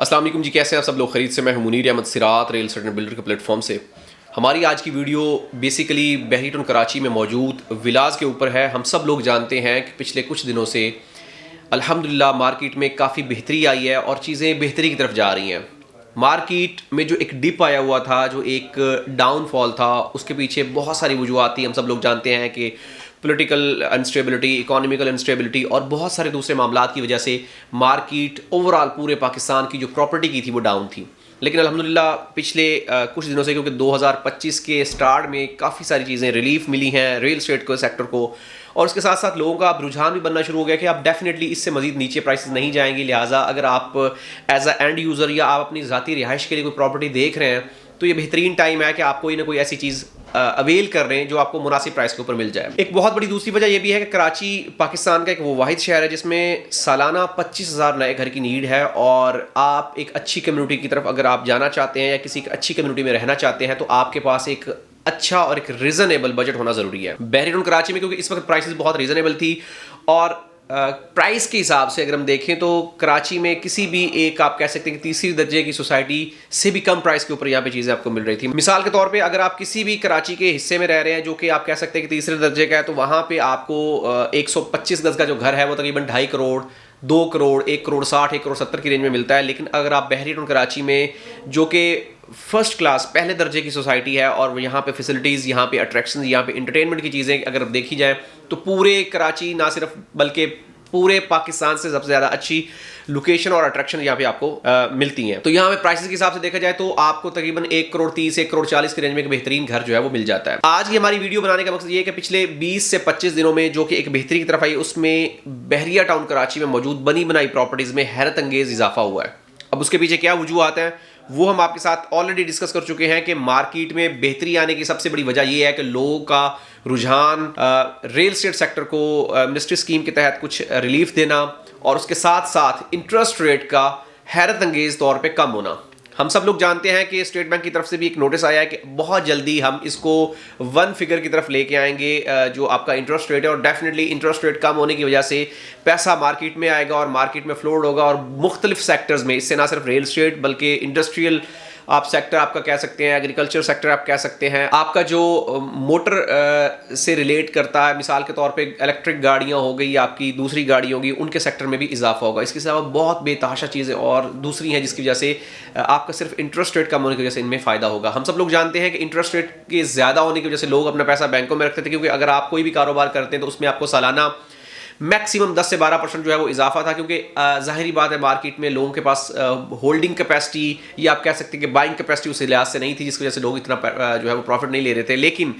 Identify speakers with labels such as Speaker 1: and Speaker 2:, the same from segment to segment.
Speaker 1: अस्सलाम वालेकुम जी, कैसे हैं आप सब लोग? खरीद से मैं हूं मुनीर अहमद सिरात रियल एस्टेट एंड बिल्डर के प्लेटफॉर्म से। हमारी आज की वीडियो बेसिकली बहरी टाउन कराची में मौजूद विलास के ऊपर है। हम सब लोग जानते हैं कि पिछले कुछ दिनों से अल्हम्दुलिल्लाह मार्केट में काफ़ी बेहतरी आई है और चीज़ें बेहतरी की तरफ जा रही हैं। मार्केट में जो एक डिप आया हुआ था, जो एक डाउनफॉल था, उसके पीछे बहुत सारी वजूहत थी। हम सब लोग जानते हैं कि पॉलिटिकल अनस्टेबिलिटी, इकोनॉमिकल अनस्टेबिलिटी और बहुत सारे दूसरे मामलात की वजह से मार्केट ओवरऑल पूरे पाकिस्तान की जो प्रॉपर्टी की थी वो डाउन थी। लेकिन अल्हम्दुलिल्लाह पिछले कुछ दिनों से, क्योंकि 2025 के स्टार्ट में काफ़ी सारी चीज़ें रिलीफ मिली हैं रियल एस्टेट को सेक्टर को, और उसके साथ साथ लोगों का अब रुझान भी बनना शुरू हो गया कि आप डेफिनेटली इससे मजीद नीचे प्राइसेस नहीं जाएंगे। लिहाजा अगर आप एज अ एंड यूज़र या आप अपनी ज़ाती रिहाइश के लिए कोई प्रॉपर्टी देख रहे हैं तो ये बेहतरीन टाइम है कि आप कोई ना कोई ऐसी चीज़ अवेल कर रहे हैं जो आपको मुनासिब प्राइस के ऊपर मिल जाए। एक बहुत बड़ी दूसरी वजह यह भी है कि कराची पाकिस्तान का एक वो वाहिद शहर है जिसमें सालाना 25,000 नए घर की नीड है, और आप एक अच्छी कम्युनिटी की तरफ अगर आप जाना चाहते हैं या किसी अच्छी कम्युनिटी में रहना चाहते हैं तो आपके पास एक अच्छा और एक रीजनेबल बजट होना जरूरी है। बहरी टाउन कराची में क्योंकि इस वक्त प्राइसेस बहुत रीजनेबल थी, और प्राइस के हिसाब से अगर हम देखें तो कराची में किसी भी एक आप कह सकते हैं कि तीसरी दर्जे की सोसाइटी से भी कम प्राइस के ऊपर यहाँ पे चीज़ें आपको मिल रही थी। मिसाल के तौर पे अगर आप किसी भी कराची के हिस्से में रह रहे हैं जो कि आप कह सकते हैं कि तीसरे दर्जे का है, तो वहाँ पे आपको 125 गज का जो घर है वो तकरीबन 2.5 करोड़, 2 करोड़, 1 करोड़ 60, 1 करोड़ 70 की रेंज में मिलता है। लेकिन अगर आप बहरी टाउन कराची में जो कि फर्स्ट क्लास पहले दर्जे की सोसाइटी है और यहाँ पे फैसिलिटीज़, यहाँ पे अट्रैक्शन, यहाँ पे इंटरटेनमेंट की चीज़ें अगर देखी जाए तो पूरे कराची ना सिर्फ बल्कि पूरे पाकिस्तान से सबसे ज़्यादा अच्छी लोकेशन और अट्रैक्शन यहाँ पे आपको मिलती हैं। तो यहाँ पे प्राइसेस के हिसाब से देखा जाए तो आपको तकरीबन 1 करोड़ 30, 1 करोड़ 40 की रेंज में एक बेहतरीन घर जो है वो मिल जाता है। आज की हमारी वीडियो बनाने का मकसद ये है कि पिछले 20 से 25 दिनों में जो कि एक बेहतरी की तरफ आई, उसमें बहरिया टाउन कराची में मौजूद बनी बनाई प्रॉपर्टीज़ में हैरत अंगेज इजाफा हुआ है। अब उसके पीछे क्या वजूहत हैं वो हम आपके साथ ऑलरेडी डिस्कस कर चुके हैं कि मार्केट में बेहतरी आने की सबसे बड़ी वजह यह है कि लोगों का रुझान रियल एस्टेट सेक्टर को मिनिस्ट्री स्कीम के तहत कुछ रिलीफ देना और उसके साथ साथ इंटरेस्ट रेट का हैरत अंगेज तौर पे कम होना। हम सब लोग जानते हैं कि स्टेट बैंक की तरफ से भी एक नोटिस आया है कि बहुत जल्दी हम इसको 1 फिगर की तरफ लेके आएंगे जो आपका इंटरेस्ट रेट है, और डेफिनेटली इंटरेस्ट रेट कम होने की वजह से पैसा मार्केट में आएगा और मार्केट में फ्लोड होगा, और मुख्तलिफ सेक्टर्स में, इससे ना सिर्फ रियल एस्टेट बल्कि इंडस्ट्रियल आप सेक्टर आपका कह सकते हैं, एग्रीकल्चर सेक्टर आप कह सकते हैं, आपका जो मोटर से रिलेट करता है, मिसाल के तौर पे इलेक्ट्रिक गाड़ियां हो गई, आपकी दूसरी गाड़ी होगी, उनके सेक्टर में भी इजाफा होगा। इसके अलावा बहुत बेतहाशा चीज़ें और दूसरी हैं जिसकी वजह से आपका सिर्फ इंटरेस्ट रेट कम होने की वजह से इनमें फ़ायदा होगा। हम सब लोग जानते हैं कि इंटरेस्ट रेट के ज़्यादा होने की वजह से लोग अपना पैसा बैंकों में रखते थे, क्योंकि अगर आप कोई भी कारोबार करते हैं तो उसमें आपको सालाना मैक्सिमम 10 से 12% जो है वो इजाफा था, क्योंकि जाहिर बात है मार्केट में लोगों के पास होल्डिंग कैपेसिटी या आप कह सकते हैं कि बाइंग कैपेसिटी उस लिहाज से नहीं थी, जिसकी वजह से लोग इतना जो है वो प्रॉफिट नहीं ले रहे थे। लेकिन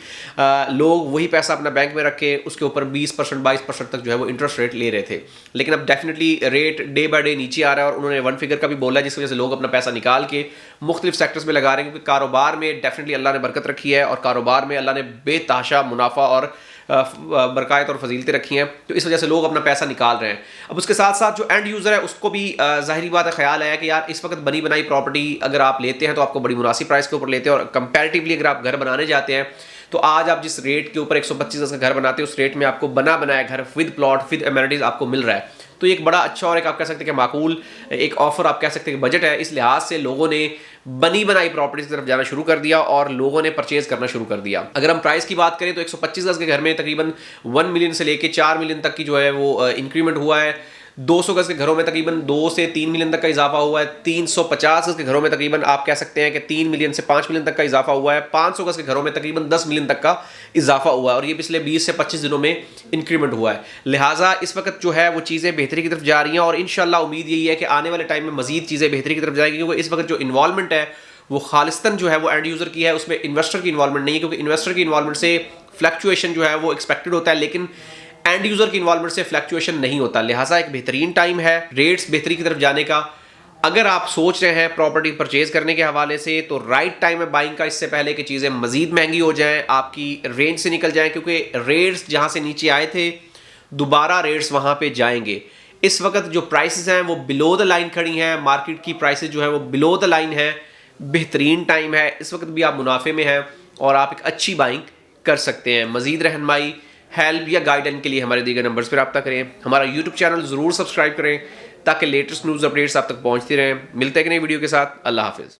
Speaker 1: लोग वही पैसा अपना बैंक में रख के उसके ऊपर 20% 22% तक जो है वो इंटरेस्ट रेट ले रहे थे। लेकिन अब definitely rate day by day नीचे आ रहा है और उन्होंने 1 फिगर का भी बोला है, जिसकी वजह से लोग अपना पैसा निकाल के मुख्तलिफ सेक्टर्स में लगा रहे हैं, क्योंकि कारोबार में डेफिनेटली अल्लाह ने बरकत रखी है और कारोबार में अल्लाह ने बेतहाशा मुनाफा और बरक़ायत और फजीलतें रखी हैं, तो इस वजह से लोग अपना पैसा निकाल रहे हैं। अब उसके साथ साथ जो एंड यूज़र है उसको भी ज़ाहिरी बात है ख्याल आया कि यार इस वक्त बनी बनाई प्रॉपर्टी अगर आप लेते हैं तो आपको बड़ी मुनासिब प्राइस के ऊपर लेते हैं, और कंपैरेटिवली अगर आप घर बनाने जाते हैं तो आज आप जिस रेट के ऊपर 125 का घर बनाते हैं उस रेट में आपको बना बनाया घर विद प्लॉट विद एमिनिटीज़ आपको मिल रहा है। तो एक बड़ा अच्छा और एक आप कह सकते हैं कि माकूल एक ऑफर आप कह सकते हैं कि बजट है। इस लिहाज से लोगों ने बनी बनाई प्रॉपर्टीज की तरफ जाना शुरू कर दिया और लोगों ने परचेज करना शुरू कर दिया। अगर हम प्राइस की बात करें तो 125 गज के घर में तकरीबन 1 मिलियन से लेके 4 मिलियन तक की जो है वो इंक्रीमेंट हुआ है। 200 गज के घरों में तकरीबन 2 से 3 मिलियन तक का इजाफा हुआ है। 350 गज के घरों में तकरीबन आप कह सकते हैं कि 3 मिलियन से 5 मिलियन तक का इजाफा हुआ है। 500 गज के घरों में तकरीबन 10 मिलियन तक का इजाफा हुआ है, और ये पिछले 20 से 25 दिनों में इंक्रीमेंट हुआ है। लिहाजा इस वक्त जो है वो चीज़ें बेहतरी की तरफ जा रही हैं, और इंशाल्लाह उम्मीद यही है कि आने वाले टाइम में मजीद चीज़ें बेहतरी की तरफ जाएंगी, क्योंकि इस वक्त जो इन्वॉल्वमेंट है वो खालिस्तन जो है वो एंड यूज़र की है, उसमें इन्वेस्टर की इन्वॉल्वमेंट नहीं है, क्योंकि इन्वेस्टर की इन्वॉल्वमेंट से फ्लक्चुएशन जो है वो एक्सपेक्टेड होता है, लेकिन एंड यूज़र की इन्वॉल्वमेंट से फ्लक्चुएशन नहीं होता। लिहाजा एक बेहतरीन टाइम है रेट्स बेहतरी की तरफ जाने का। अगर आप सोच रहे हैं प्रॉपर्टी परचेज करने के हवाले से तो राइट टाइम है बाइंग का, इससे पहले कि चीज़ें मजीद महंगी हो जाएं, आपकी रेंज से निकल जाएं, क्योंकि रेट्स जहां से नीचे आए थे दोबारा रेट्स वहां पे जाएंगे। इस वक्त जो प्राइसेस हैं वो बिलो द लाइन खड़ी हैं, मार्केट की प्राइसेस जो है वो बिलो द लाइन है। बेहतरीन टाइम है, इस वक्त भी आप मुनाफे में हैं और आप एक अच्छी बाइंग कर सकते हैं। मजीद रहनमाई हेल्प या गाइडलाइन के लिए हमारे दिए गए नंबर्स पर रब्ता करें। हमारा यूट्यूब चैनल ज़रूर सब्सक्राइब करें ताकि लेटेस्ट न्यूज़ अपडेट्स आप तक पहुँचती रहें। मिलते हैं एक नई वीडियो के साथ। अल्लाह हाफिज़।